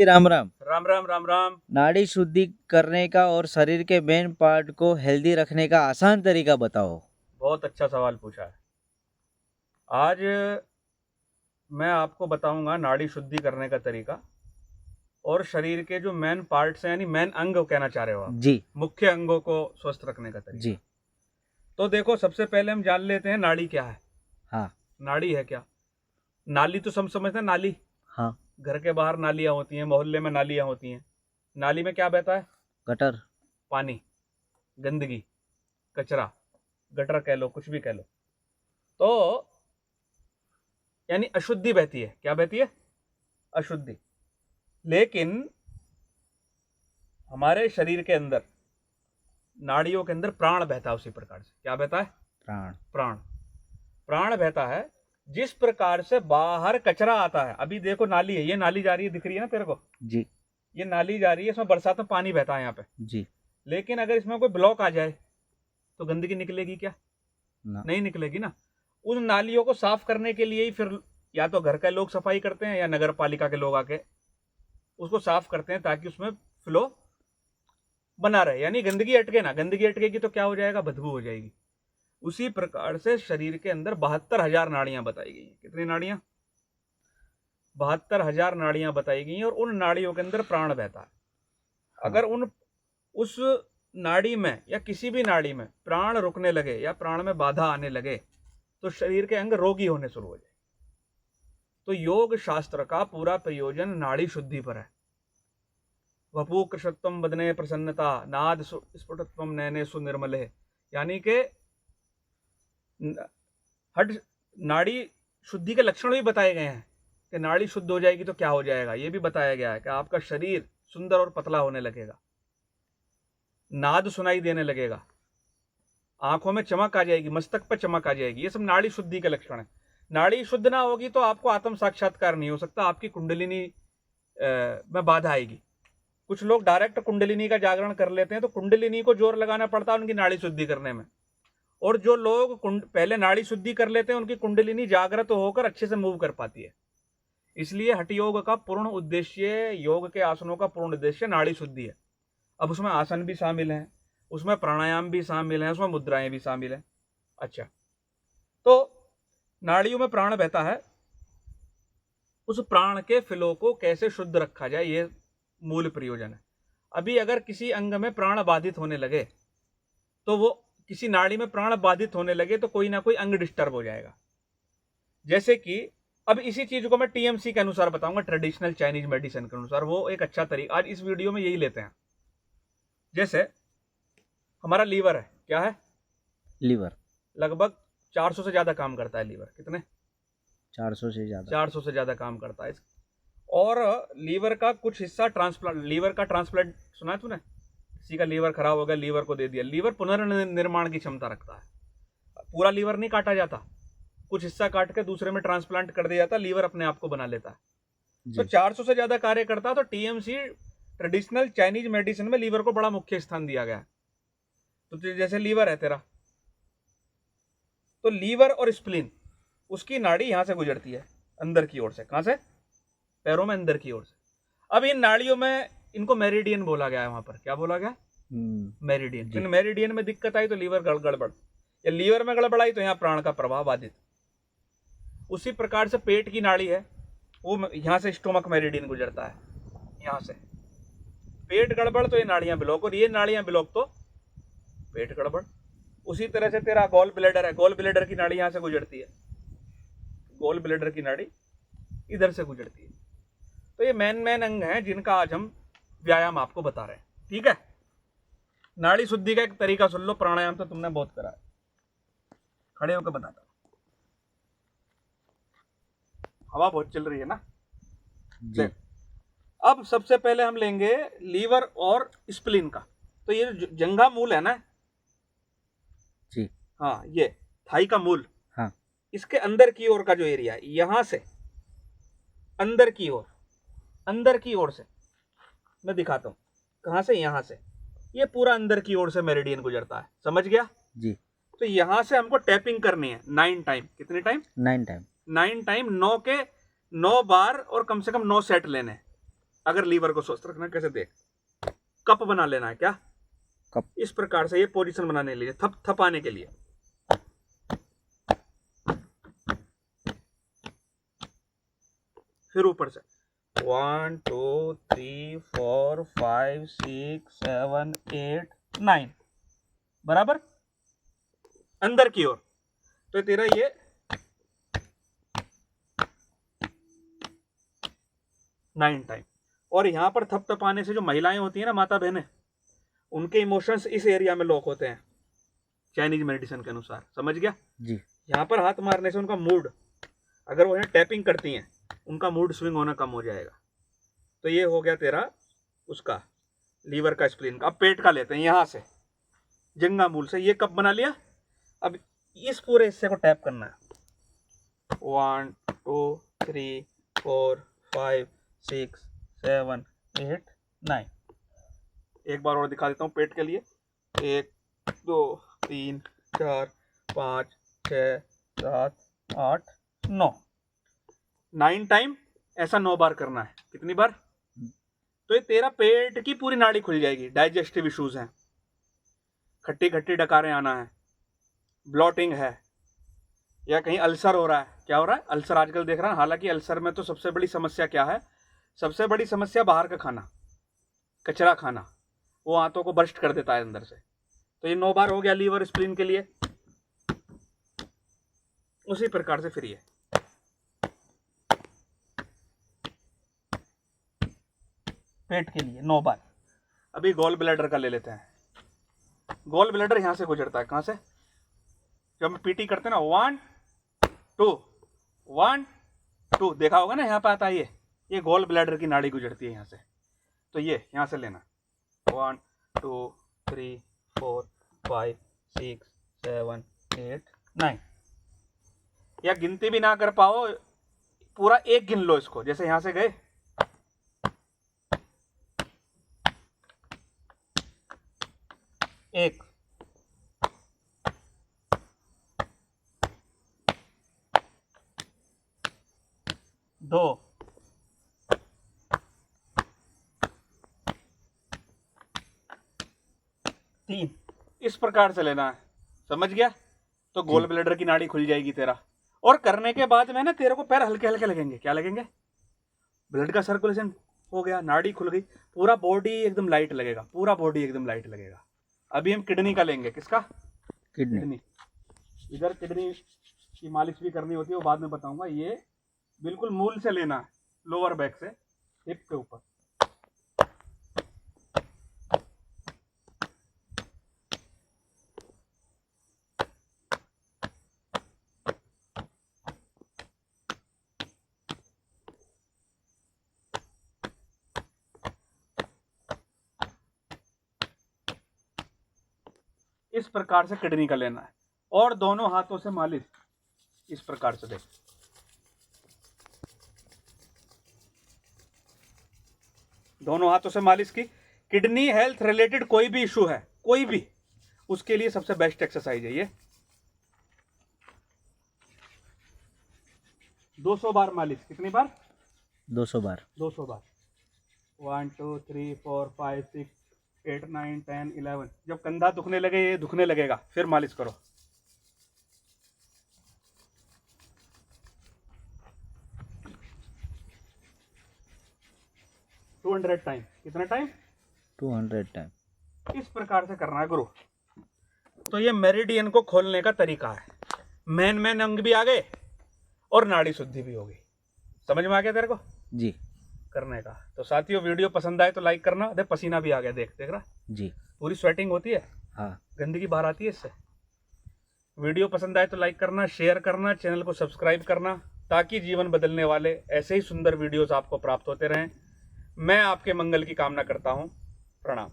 राम राम। राम राम राम राम। नाड़ी शुद्धि करने का और शरीर के मेन पार्ट को हेल्दी रखने का आसान तरीका बताओ। बहुत अच्छा सवाल पूछा है। आज मैं आपको बताऊंगा नाड़ी शुद्धि करने का तरीका और शरीर के जो मेन पार्ट्स हैं, यानी मेन अंग कहना चाह रहे हो आप, जी मुख्य अंगों को स्वस्थ रखने का तरीका। जी। तो देखो, सबसे पहले हम जान लेते हैं नाड़ी क्या है। हाँ नाड़ी है क्या? नाली तो सब समझते हैं, नाली। हाँ। घर के बाहर नालियां होती हैं, मोहल्ले में नालियां होती हैं। नाली में क्या बहता है? गटर। पानी, गंदगी, कचरा, गटर कह लो, कुछ भी कह लो। तो यानी अशुद्धि बहती है। क्या बहती है? अशुद्धि। लेकिन हमारे शरीर के अंदर, नाड़ियों के अंदर प्राण बहता है उसी प्रकार से। क्या बहता है? प्राण। प्राण। प्राण बहता है। जिस प्रकार से बाहर कचरा आता है, अभी देखो नाली है, ये नाली जा रही है, दिख रही है ना तेरे को? जी ये नाली जा रही है, इसमें बरसात में पानी बहता है यहाँ पे। जी। लेकिन अगर इसमें कोई ब्लॉक आ जाए तो गंदगी निकलेगी क्या? ना। नहीं निकलेगी ना। उन नालियों को साफ करने के लिए ही फिर या तो घर के लोग सफाई करते हैं या नगर पालिका के लोग आके उसको साफ करते हैं, ताकि उसमें फ्लो बना रहे, यानी गंदगी अटके ना। गंदगी अटकेगी तो क्या हो जाएगा? बदबू हो जाएगी। उसी प्रकार से शरीर के अंदर 72,000 नाड़ियां बताई गई हैं। कितनी नाड़ियां? 72,000 नाड़ियां बताई गई हैं, और उन नाड़ियों के अंदर प्राण बहता है। अगर उस नाड़ी में या किसी भी नाड़ी में प्राण रुकने लगे या प्राण में बाधा आने लगे तो शरीर के अंग रोगी होने शुरू हो जाए। तो योग शास्त्र का पूरा प्रयोजन नाड़ी शुद्धि पर है। वपु कृषत्वम बदने प्रसन्नता, नाद स्फुटत्वम नयने सुनिर्मले, यानी कि हट नाड़ी शुद्धि के लक्षण भी बताए गए हैं कि नाड़ी शुद्ध हो जाएगी तो क्या हो जाएगा। यह भी बताया गया है कि आपका शरीर सुंदर और पतला होने लगेगा, नाद सुनाई देने लगेगा, आंखों में चमक आ जाएगी, मस्तक पर चमक आ जाएगी। ये सब नाड़ी शुद्धि के लक्षण है। नाड़ी शुद्ध ना होगी तो आपको आत्म साक्षात्कार नहीं हो सकता, आपकी कुंडलिनी में बाधा आएगी। कुछ लोग डायरेक्ट कुंडलिनी का जागरण कर लेते हैं, तो कुंडलिनी को जोर लगाना पड़ता है उनकी नाड़ी शुद्धि करने में। और जो लोग पहले नाड़ी शुद्धि कर लेते हैं, उनकी कुंडलिनी जागृत होकर अच्छे से मूव कर पाती है। इसलिए हठ योग का पूर्ण उद्देश्य, योग के आसनों का पूर्ण उद्देश्य नाड़ी शुद्धि है। अब उसमें आसन भी शामिल हैं, उसमें प्राणायाम भी शामिल हैं, उसमें मुद्राएं भी शामिल हैं। अच्छा, तो नाड़ियों में प्राण बहता है, उस प्राण के फ्लो को कैसे शुद्ध रखा जाए, ये मूल प्रयोजन है। अभी अगर किसी अंग में प्राण बाधित होने लगे तो वो किसी नाड़ी में प्राण बाधित होने लगे तो कोई ना कोई अंग डिस्टर्ब हो जाएगा। जैसे कि अब इसी चीज को मैं टीएमसी के अनुसार बताऊंगा, ट्रेडिशनल चाइनीज मेडिसिन के अनुसार। वो एक अच्छा तरीका आज इस वीडियो में यही लेते हैं। जैसे हमारा लीवर है, क्या है? लीवर। लगभग 400 से ज्यादा काम करता है लीवर। कितने? 400 से ज्यादा। 400 से ज्यादा काम करता है। और लीवर का कुछ हिस्सा ट्रांसप्लांट, लीवर का ट्रांसप्लांट सुना है तूने? किसी का लीवर खराब हो गया, लीवर को दे दिया। लीवर पुनर्निर्माण की क्षमता रखता है। पूरा लीवर नहीं काटा जाता, कुछ हिस्सा काट के दूसरे में ट्रांसप्लांट कर दिया जाता, लीवर अपने आप को बना लेता है। तो 400 से ज्यादा कार्य करता है। तो टीएमसी, ट्रेडिशनल चाइनीज मेडिसिन में लीवर को बड़ा मुख्य स्थान दिया गया है। तो जैसे लीवर है तेरा, तो लीवर और स्प्लीन, उसकी नाड़ी यहां से गुजरती है अंदर की ओर से। कहां से? पैरों में अंदर की ओर से। अब इन नाड़ियों में इनको मेरिडियन बोला गया है। वहां पर क्या बोला गया? मेरिडियन। इन मेरिडियन में दिक्कत आई तो लीवर गड़बड़, या लीवर में गड़बड़ आई तो यहाँ प्राण का प्रवाह बाधित। उसी प्रकार से पेट की नाड़ी है, वो यहाँ से स्टोमक मेरिडियन गुजरता है, यहाँ से। पेट गड़बड़ तो ये नाड़ियां ब्लॉक, और ये नाड़ियां ब्लॉक तो पेट गड़बड़। उसी तरह से तेरा गॉल ब्लैडर है, गॉल ब्लैडर की नाड़ी यहाँ से गुजरती है, गॉल ब्लैडर की नाड़ी इधर से गुजरती है। तो ये मेन अंग हैं जिनका आज हम व्यायाम आपको बता रहे हैं। ठीक है? नाड़ी शुद्धि का एक तरीका सुन लो। प्राणायाम तो तुमने बहुत करा है, खड़े होकर बताता। हवा बहुत चल रही है ना? देख, अब सबसे पहले हम लेंगे लीवर और स्प्लीन का। तो ये जंघा मूल है ना जी। हाँ, ये थाई का मूल। हाँ। इसके अंदर की ओर का जो एरिया है, यहां से अंदर की ओर, अंदर की ओर से मैं दिखाता हूं कहां से, यहां से। ये पूरा अंदर की ओर से मेरिडियन गुजरता है। समझ गया जी। तो यहां से हमको टैपिंग करनी है 9 टाइम। कितने टाइम? 9 टाइम। 9 टाइम, 9 के 9 बार, और कम से कम 9 सेट लेने। अगर लीवर को स्वस्थ रखना कैसे देख, कप बना लेना है क्या, कप। इस प्रकार से ये पोजीशन बनाने के लिए, थप थपाने के लिए। फिर ऊपर से 1 2 3 4 5 6 7 8 9 बराबर अंदर की ओर। तो तेरा ये 9 टाइम। और यहां पर थपथपाने से जो महिलाएं होती है ना, माता बहनें, उनके इमोशंस इस एरिया में लॉक होते हैं चाइनीज मेडिसिन के अनुसार, समझ गया जी। यहाँ पर हाथ मारने से उनका मूड, अगर वो यहाँ टैपिंग करती हैं, उनका मूड स्विंग होना कम हो जाएगा। तो ये हो गया तेरा उसका लीवर का, स्प्लीन का। अब पेट का लेते हैं, यहाँ से जंगा मूल से ये कप बना लिया। अब इस पूरे हिस्से को टैप करना है। 1 2 3 4 5 6 7 8 9। एक बार और दिखा देता हूँ पेट के लिए। 1 2 3 4 5 6 7 8 9 9 टाइम ऐसा 9 बार करना है। कितनी बार? तो ये तेरा पेट की पूरी नाड़ी खुल जाएगी। डाइजेस्टिव इश्यूज हैं, खट्टी खट्टी डकारें आना है, ब्लॉटिंग है, या कहीं अल्सर हो रहा है। क्या हो रहा है? अल्सर आजकल देख रहा है। हालांकि अल्सर में तो सबसे बड़ी समस्या क्या है? सबसे बड़ी समस्या बाहर का खाना, कचरा खाना, वो आंतों को बर्स्ट कर देता है अंदर से। तो ये 9 बार हो गया लीवर स्प्लीन के लिए। उसी प्रकार से फिर ये पेट के लिए 9 बार। अभी गॉल ब्लैडर का ले लेते हैं। गॉल ब्लैडर यहां से गुजरता है, कहां से? जब हम पीटी करते हैं ना, 1 2 1 2, देखा होगा ना, यहाँ पे आता है ये गॉल ब्लैडर की नाड़ी गुजरती है यहाँ से। तो ये यहाँ से लेना 1 2 3 4 5 6 7 8 9। या गिनती भी ना कर पाओ, पूरा एक गिन लो इसको। जैसे यहां से गए 1 2 3, इस प्रकार से लेना है। समझ गया? तो गोल ब्लैडर की नाड़ी खुल जाएगी तेरा। और करने के बाद में ना तेरे को पैर हल्के हल्के लगेंगे। क्या लगेंगे? ब्लड का सर्कुलेशन हो गया, नाड़ी खुल गई, पूरा बॉडी एकदम लाइट लगेगा, पूरा बॉडी एकदम लाइट लगेगा। अभी हम किडनी का लेंगे। किसका? किडनी। इधर किडनी की मालिश भी करनी होती है, वो बाद में बताऊंगा। ये बिल्कुल मूल से लेना है, लोअर बैक से, हिप के ऊपर। इस प्रकार से किडनी का लेना है। और दोनों हाथों से मालिश इस प्रकार से देख। दोनों हाथों से मालिश की। किडनी हेल्थ रिलेटेड कोई भी इशू है, कोई भी, उसके लिए सबसे बेस्ट एक्सरसाइज है ये। 200 बार मालिश। कितनी बार? 200 बार। 200 बार। 1 2 3 4 5 6 8 9 10 11। जब कंधा दुखने लगे, ये दुखने लगेगा, फिर मालिश करो। $200 टाइम। कितना टाइम? 200 टाइम। इस प्रकार से करना है गुरु। तो ये मेरिडियन को खोलने का तरीका है। मेन अंग भी आ गए और नाड़ी शुद्धि भी हो गई। समझ में आ गया तेरे को? जी। करने का। तो साथियों, वीडियो पसंद आए तो लाइक करना। देख पसीना भी आ गया, देख रहा? जी। पूरी स्वेटिंग होती है। हाँ। गंदगी बाहर आती है इससे। वीडियो पसंद आए तो लाइक करना, शेयर करना, चैनल को सब्सक्राइब करना, ताकि जीवन बदलने वाले ऐसे ही सुंदर वीडियोस आपको प्राप्त होते रहें। मैं आपके मंगल की कामना करता हूं। प्रणाम।